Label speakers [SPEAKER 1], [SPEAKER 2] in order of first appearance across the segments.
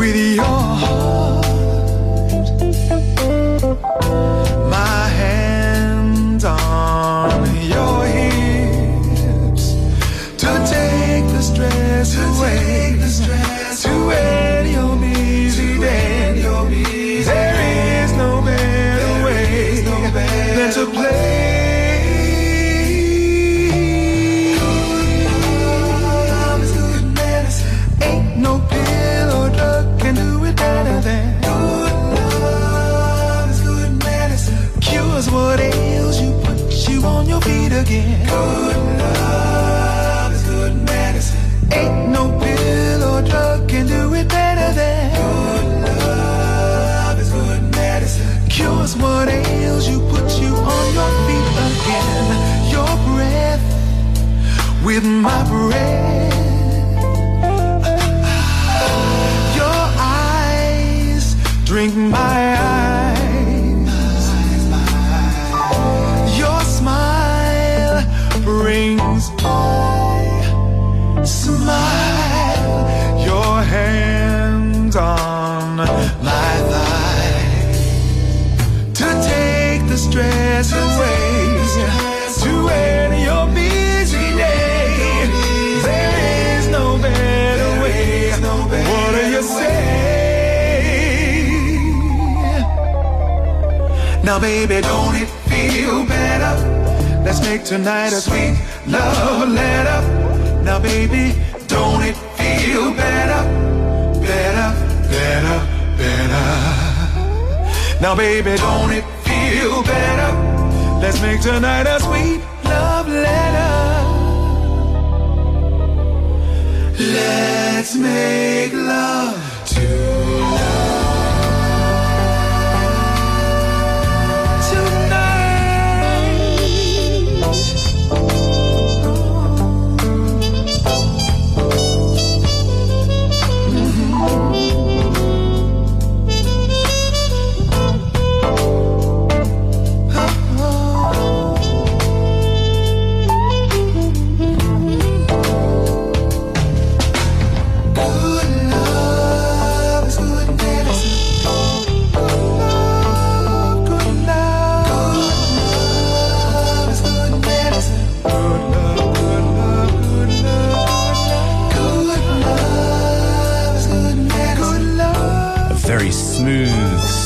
[SPEAKER 1] with your heart. My hands on your hips to take the stress away, to end your busy day. There is no better way than to play. What ails you, puts you on your feet again. Good love is good medicine. Ain't no pill or drug can do it better than good love is good medicine. Cures what ails you, puts you on your feet again. Your breath with my breath. Your eyes drink my eyes. Brings my smile. Your hands on my thigh to take the stress away, to end your busy day. There is no better way. What do you say? Now baby, don't it feel better? Let's make tonight a sweet love letter. Now baby, don't it feel better? Better, better, better. Now baby, don't it feel better? Let's make tonight a sweet love letter. Let's make love tonight.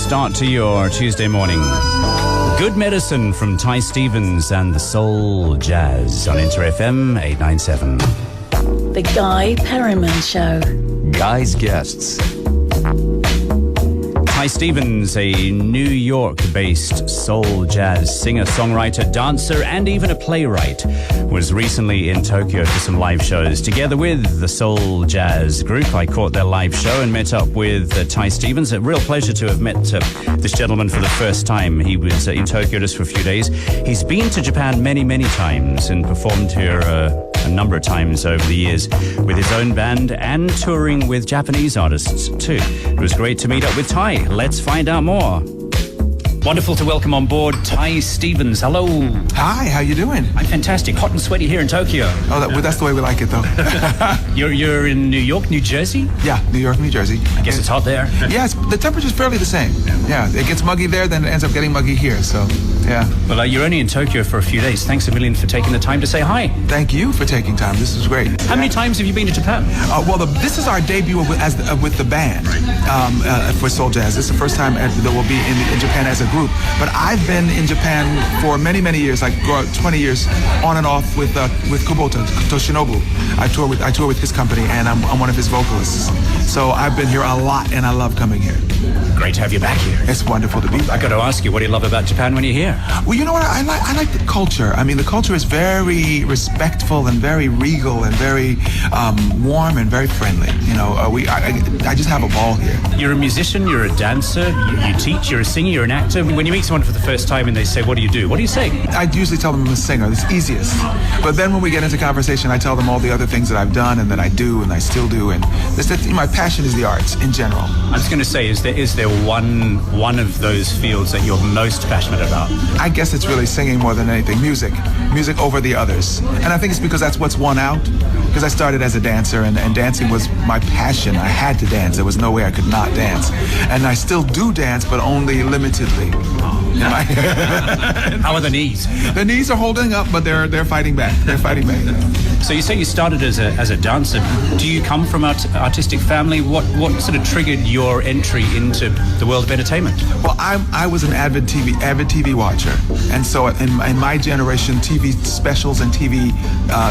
[SPEAKER 2] Start to your Tuesday morning. Good Medicine from Ty Stevens and the Soul Jazz on Inter FM 897.
[SPEAKER 3] The Guy Perryman Show.
[SPEAKER 4] Guy's guests.
[SPEAKER 2] Ty Stevens, a New York-based soul jazz singer, songwriter, dancer, and even a playwright, was recently in Tokyo for some live shows. Together with the Soul Jazz group, I caught their live show and met up with Ty Stevens. A real pleasure to have met this gentleman for the first time. He was in Tokyo just for a few days. He's been to Japan many, many times and performed here a number of times over the years with his own band and touring with Japanese artists too. It was great to meet up with Ty. Let's find out more. Wonderful to welcome on board Ty Stevens. Hello.
[SPEAKER 5] Hi, how you doing?
[SPEAKER 2] I'm fantastic. Hot and sweaty here in Tokyo.
[SPEAKER 5] Oh, that's the way we like it, though.
[SPEAKER 2] You're in New York, New Jersey?
[SPEAKER 5] Yeah, New York, New Jersey.
[SPEAKER 2] I guess it's hot there.
[SPEAKER 5] Yeah, the temperature's fairly the same. Yeah, it gets muggy there, then it ends up getting muggy here, so, yeah.
[SPEAKER 2] Well, you're only in Tokyo for a few days. Thanks a million for taking the time to say hi.
[SPEAKER 5] Thank you for taking time. This is great.
[SPEAKER 2] How many times have you been to Japan?
[SPEAKER 5] This is our debut with the band for Soul Jazz. This is the first time that we'll be in Japan as a group. But I've been in Japan for many, many years, like 20 years, on and off with Kubota Toshinobu. I tour with his company, and I'm one of his vocalists. So I've been here a lot, and I love coming here.
[SPEAKER 2] Great to have you back here.
[SPEAKER 5] It's wonderful to be back.
[SPEAKER 2] I got to ask you, what do you love about Japan when you're here?
[SPEAKER 5] Well, you know what? I like the culture. I mean, the culture is very respectful and very regal and very warm and very friendly. You know, I just have a ball here.
[SPEAKER 2] You're a musician, you're a dancer, you teach, you're a singer, you're an actor. When you meet someone for the first time and they say, what do you do? What do you say?
[SPEAKER 5] I usually tell them I'm a singer. It's easiest. But then when we get into conversation, I tell them all the other things that I've done and that I do and I still do. And my passion is the arts in general.
[SPEAKER 2] I was going to say, is there one of those fields that you're most passionate about?
[SPEAKER 5] I guess it's really singing more than anything. Music over the others. And I think it's because that's what's won out. because I started as a dancer, and dancing was my passion. I had to dance. There was no way I could not dance. And I still do dance, but only limitedly.
[SPEAKER 2] How are the knees?
[SPEAKER 5] The knees are holding up, but they're fighting back. They're fighting back.
[SPEAKER 2] So you say you started as a dancer. Do you come from an artistic family? What sort of triggered your entry into the world of entertainment?
[SPEAKER 5] Well, I was an avid TV watcher, and so in my generation, TV specials and TV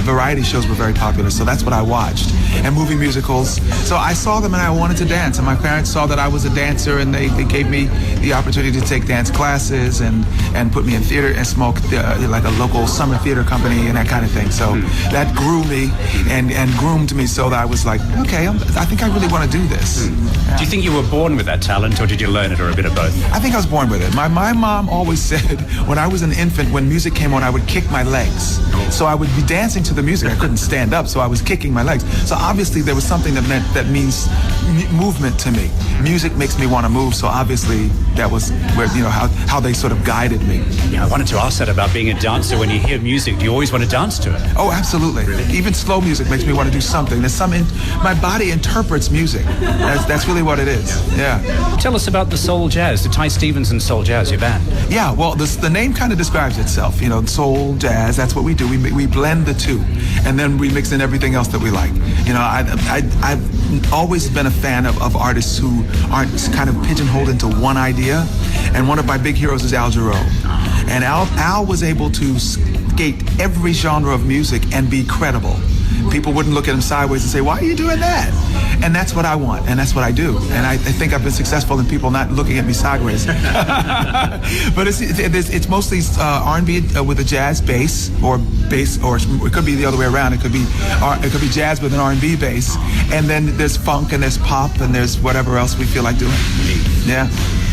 [SPEAKER 5] variety shows were very popular. So that's what I watched, and movie musicals. So I saw them, and I wanted to dance. And my parents saw that I was a dancer, and they gave me the opportunity to take dance classes and put me in theater and smoke like a local summer theater company and that kind of thing. So that grew me and groomed me so that I was like, okay, I think I really want to do this. Yeah.
[SPEAKER 2] Do you think you were born with that talent, or did you learn it, or a bit of both?
[SPEAKER 5] I think I was born with it. My mom always said when I was an infant, when music came on, I would kick my legs. So I would be dancing to the music. I couldn't stand up, so I was kicking my legs. So obviously there was something that means movement to me. Music makes me want to move, so obviously that was where, how they sort of guided me.
[SPEAKER 2] Yeah, I wanted to ask that about being a dancer. When you hear music, do you always want to dance to it?
[SPEAKER 5] Oh, absolutely. Really? Even slow music makes me want to do something. There's my body interprets music. That's really what it is. Yeah.
[SPEAKER 2] Tell us about the Soul Jazz, the Ty Stevens and Soul Jazz, your band.
[SPEAKER 5] Yeah, well, the name kind of describes itself. Soul, jazz, that's what we do. We blend the two, and then we mix in everything else that we like. I've always been a fan of artists who aren't kind of pigeonholed into one idea, and one of my big heroes is Al Jarreau. And Al was able to skate every genre of music and be credible. People wouldn't look at him sideways and say, why are you doing that? And that's what I want, and that's what I do. And I think I've been successful in people not looking at me sideways. But it's mostly R&B with a jazz bass, or it could be the other way around. It could be jazz with an R&B bass, and then there's funk, and there's pop, and there's whatever else we feel like doing. Yeah.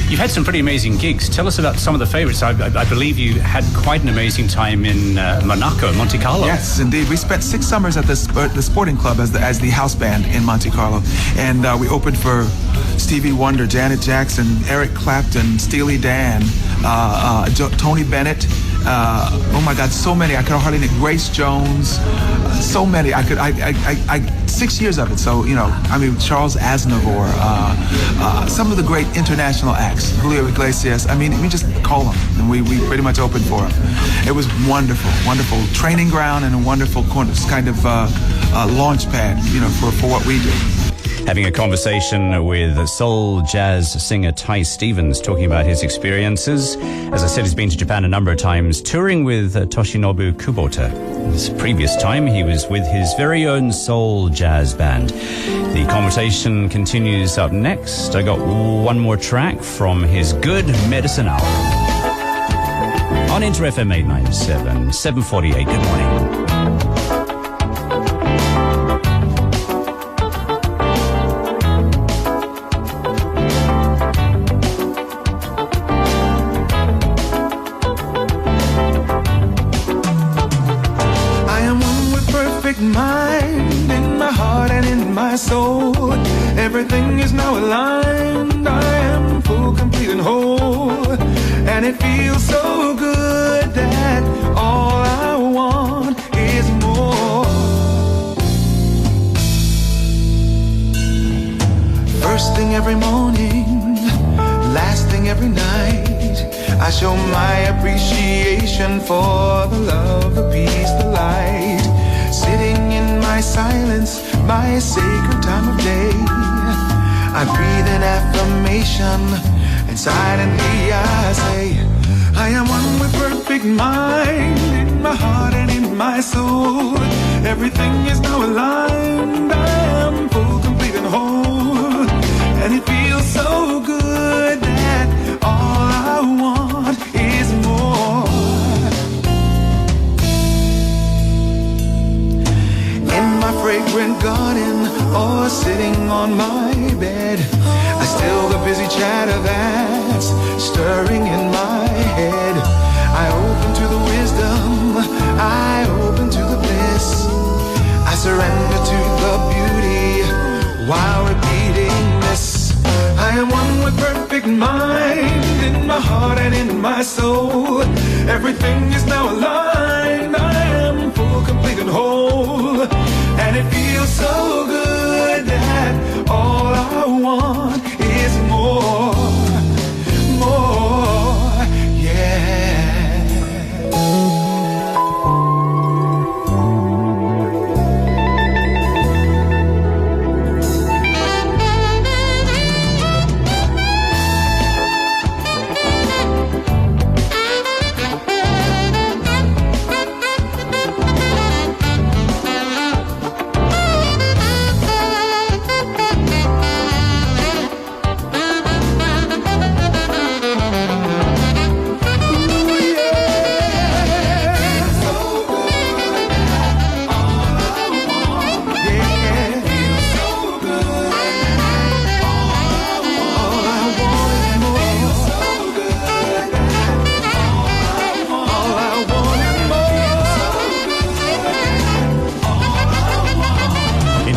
[SPEAKER 2] You've had some pretty amazing gigs. Tell us about some of the favorites. I believe you had quite an amazing time in Monaco, Monte Carlo.
[SPEAKER 5] Yes, indeed. We spent 6 summers at the Sporting Club as the house band in Monte Carlo. And we opened for Stevie Wonder, Janet Jackson, Eric Clapton, Steely Dan, Tony Bennett. Oh my God, so many. I could hardly name. Grace Jones. So many. 6 years of it. So, Charles Aznavour, some of the great international acts, Julio Iglesias. we just call them, and we pretty much opened for them. It was wonderful, wonderful training ground, and a wonderful kind of launch pad, for what we do.
[SPEAKER 2] Having a conversation with soul jazz singer Ty Stevens, talking about his experiences. As I said, he's been to Japan a number of times, touring with Toshinobu Kubota. This previous time, he was with his very own soul jazz band. The conversation continues up next. I got one more track from his Good Medicine album. On Inter FM 897, 748. Good morning.
[SPEAKER 1] Mind in my heart and in my soul, everything is now aligned. I am full, complete, and whole, and it feels so good that all I want is more. First thing every morning, last thing every night, I show my appreciation for the love, the peace, the light. Sitting in my silence, my sacred time of day, I breathe an affirmation, and silently I say, I am one with perfect mind, in my heart and in my soul. Everything is now aligned, I am full, complete, and whole, and it feels so good that all I want is more. In my fragrant garden, or sitting on my bed, I still the busy chatter that's stirring in my head. I open to the wisdom, I open to the bliss, I surrender to the beauty while repeating this. I am one with perfect mind, in my heart and in my soul. Everything is now aligned, I am full, complete, and whole, and And it feels so good that all I want is more, yeah.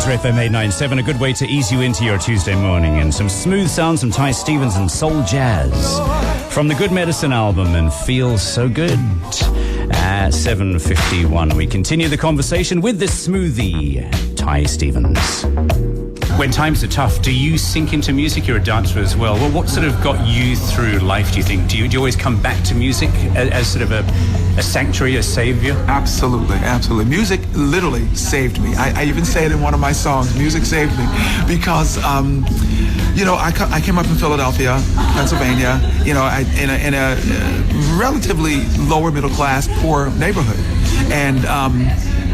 [SPEAKER 2] FM 897, a good way to ease you into your Tuesday morning, and some smooth sounds from Ty Stevens and soul jazz from the Good Medicine album and Feels So Good. At 7:51, we continue the conversation with this smoothie, Ty Stevens. When times are tough, do you sink into music? You're a dancer as well. Well, what sort of got you through life, do you think? Do you always come back to music as sort of a sanctuary, a savior?
[SPEAKER 5] Absolutely, absolutely. Music literally saved me. I even say it in one of my songs, music saved me, because, you know, I came up in Philadelphia, Pennsylvania, you know, in a relatively lower middle class, poor neighborhood. And,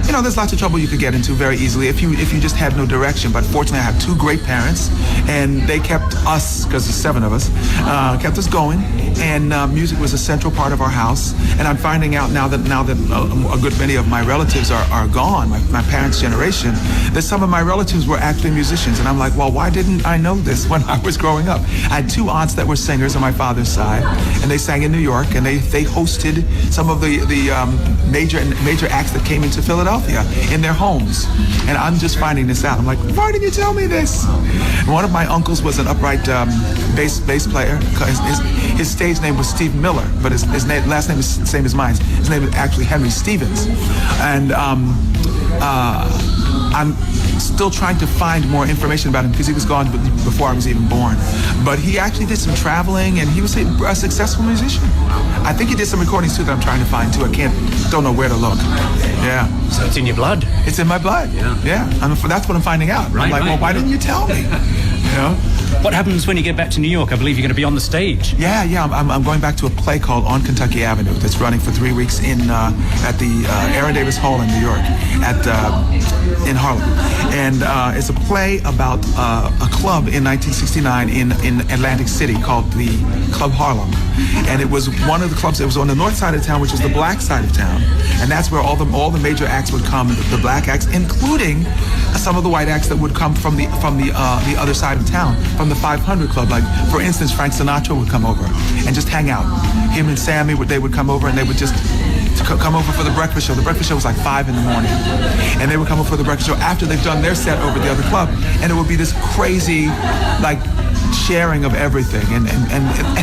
[SPEAKER 5] you know, there's lots of trouble you could get into very easily if you just had no direction. But fortunately, I have two great parents, and they kept us, because there's 7 of us, kept us going. And music was a central part of our house. And I'm finding out now that a good many of my relatives are gone, my parents' generation, that some of my relatives were actually musicians. And I'm like, well, why didn't I know this when I was growing up? I had 2 aunts that were singers on my father's side, and they sang in New York, and they hosted some of the major acts that came into Philadelphia in their homes. And I'm just finding this out. I'm like, why didn't you tell me this? And one of my uncles was an upright bass player. His stage name was Steve Miller, but his last name is the same as mine. His name is actually Henry Stevens. And I'm still trying to find more information about him because he was gone before I was even born. But he actually did some traveling, and he was a successful musician. I think he did some recordings too that I'm trying to find too. Don't know where to look. Yeah.
[SPEAKER 2] So it's in your blood.
[SPEAKER 5] It's in my blood. Yeah. That's what I'm finding out.
[SPEAKER 2] Right,
[SPEAKER 5] I'm like, well, why didn't you tell me? You know?
[SPEAKER 2] What happens when you get back to New York? I believe you're going to be on the stage.
[SPEAKER 5] Yeah. I'm going back to a play called On Kentucky Avenue that's running for 3 weeks at the Aaron Davis Hall in New York in Harlem. And it's a play about a club in 1969 in Atlantic City called the Club Harlem. And it was one of the clubs that was on the north side of town, which is the black side of town. And that's where all the major acts would come, the black acts, including some of the white acts that would come from the other side of town, from the 500 Club. Like, for instance, Frank Sinatra would come over and just hang out. Him and Sammy, they would come over, and they would just come over for the breakfast show. The breakfast show was like 5 in the morning. And they would come over for the breakfast show after they've done their set over at the other club. And it would be this crazy, like, sharing of everything. And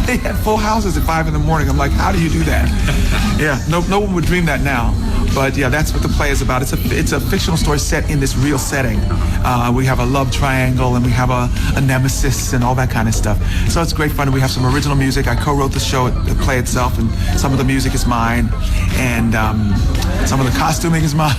[SPEAKER 5] they had full houses at 5 in the morning. I'm like, how do you do that? Yeah, no one would dream that now. But yeah, that's what the play is about. It's a fictional story set in this real setting. We have a love triangle, and we have a nemesis and all that kind of stuff. So it's great fun. And we have some original music. I co-wrote the play itself, and some of the music is mine, and some of the costuming is mine.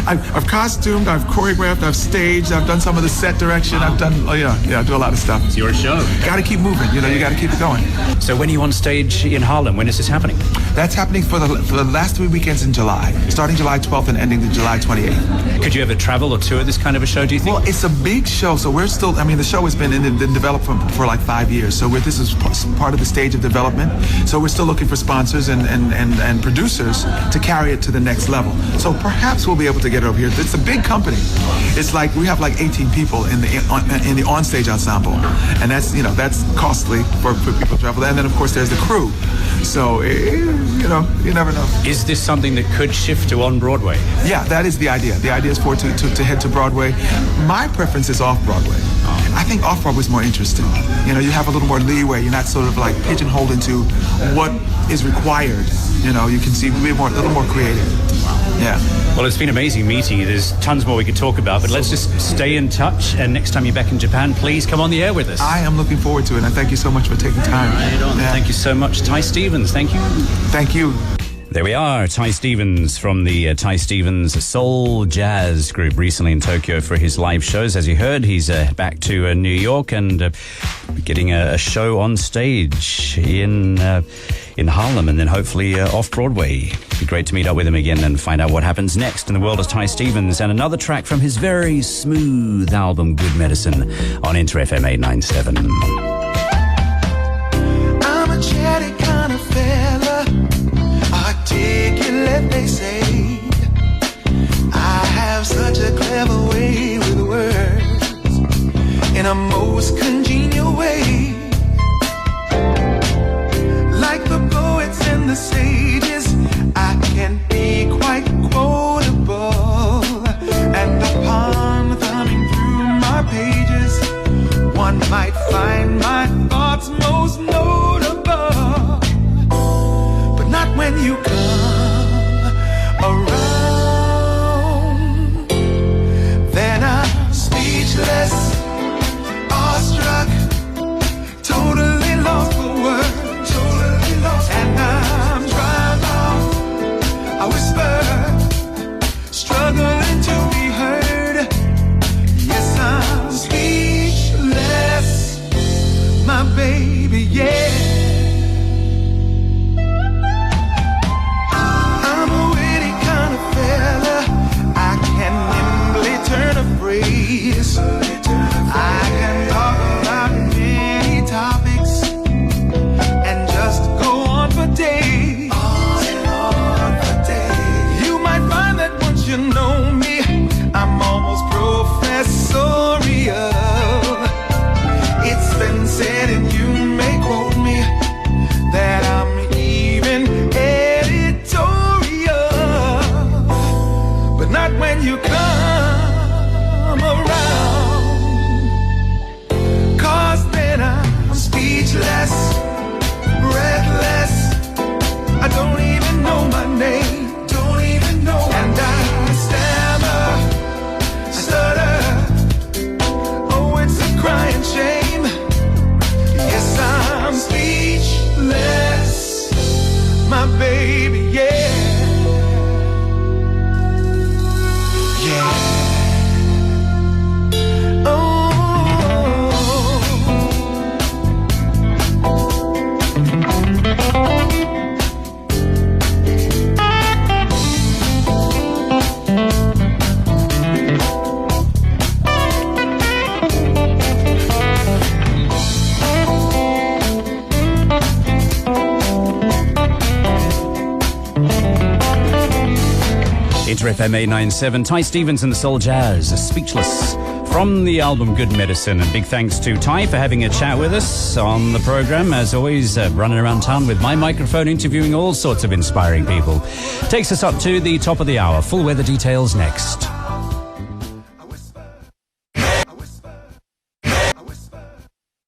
[SPEAKER 5] I've costumed, I've choreographed, I've staged, I've done some of the set direction. I've done, I do a lot of stuff.
[SPEAKER 2] It's your show.
[SPEAKER 5] Got to keep moving. You got to keep it going.
[SPEAKER 2] So when are you on stage in Harlem? When is this happening?
[SPEAKER 5] That's happening for the last 3 weekends in July, starting July 12th and ending July 28th.
[SPEAKER 2] Could you ever travel or tour this kind of a show, do you think?
[SPEAKER 5] Well, it's a big show, so we're still, the show has been developed for like 5 years, so this is part of the stage of development, so we're still looking for sponsors and producers to carry it to the next level. So perhaps we'll be able to get it over here. It's a big company. It's like, we have like 18 people in the onstage ensemble, and that's costly for people to travel. And then, of course, there's the crew. So, you never know.
[SPEAKER 2] Is this something that could shift to on Broadway.
[SPEAKER 5] Yeah, that is the idea. The idea is for it to head to Broadway. My preference is off Broadway. I think off Broadway is more interesting. You know, you have a little more leeway. You're not sort of like pigeonholed into what is required. You know, you can see a little more creative. Yeah.
[SPEAKER 2] Well, it's been amazing meeting you. There's tons more we could talk about, but let's just stay in touch. And next time you're back in Japan, please come on the air with us.
[SPEAKER 5] I am looking forward to it, and thank you so much for taking time.
[SPEAKER 2] Right on.
[SPEAKER 5] Yeah.
[SPEAKER 2] Thank you so much, Ty Stevens. Thank you.
[SPEAKER 5] Thank you.
[SPEAKER 2] There we are, Ty Stevens from the Ty Stevens Soul Jazz Group, recently in Tokyo for his live shows. As you heard, he's back to New York and getting a show on stage in Harlem and then hopefully off Broadway. It'd be great to meet up with him again and find out what happens next in the world of Ty Stevens. And another track from his very smooth album, Good Medicine, on Inter FM 897.
[SPEAKER 1] I'm a chatty kind of fella, articulate they say. I have such a clever way with words in a most congenial way. Like the poets and the sages, I can be quite quotable. And upon thumbing through my pages, one might find my thoughts most notable. But not when you come around. Then I'm speechless, awestruck, totally lost for words. And I'm drying off, I whisper, struggling to be heard. Yes, I'm speechless, my baby, yeah. I'm a witty kind of fella, I can nimbly turn a phrase. I can talk about many topics and just go on for days. On and on for days. You might find that once you know me, I'm almost professorial. It's been said, and you may quote me, that I'm even editorial. But not when you come around. 'Cause then I'm speechless, breathless, I don't even know my name, don't even know, and I stammer, stutter, oh it's a crying shame, yes I'm speechless, my baby, yeah, yeah, oh.
[SPEAKER 2] Inter FM 897, Ty Stevens and the Soul Jazz, Speechless, from the album Good Medicine. And big thanks to Ty for having a chat with us on the program. As always, running around town with my microphone, interviewing all sorts of inspiring people. Takes us up to the top of the hour. Full weather details next.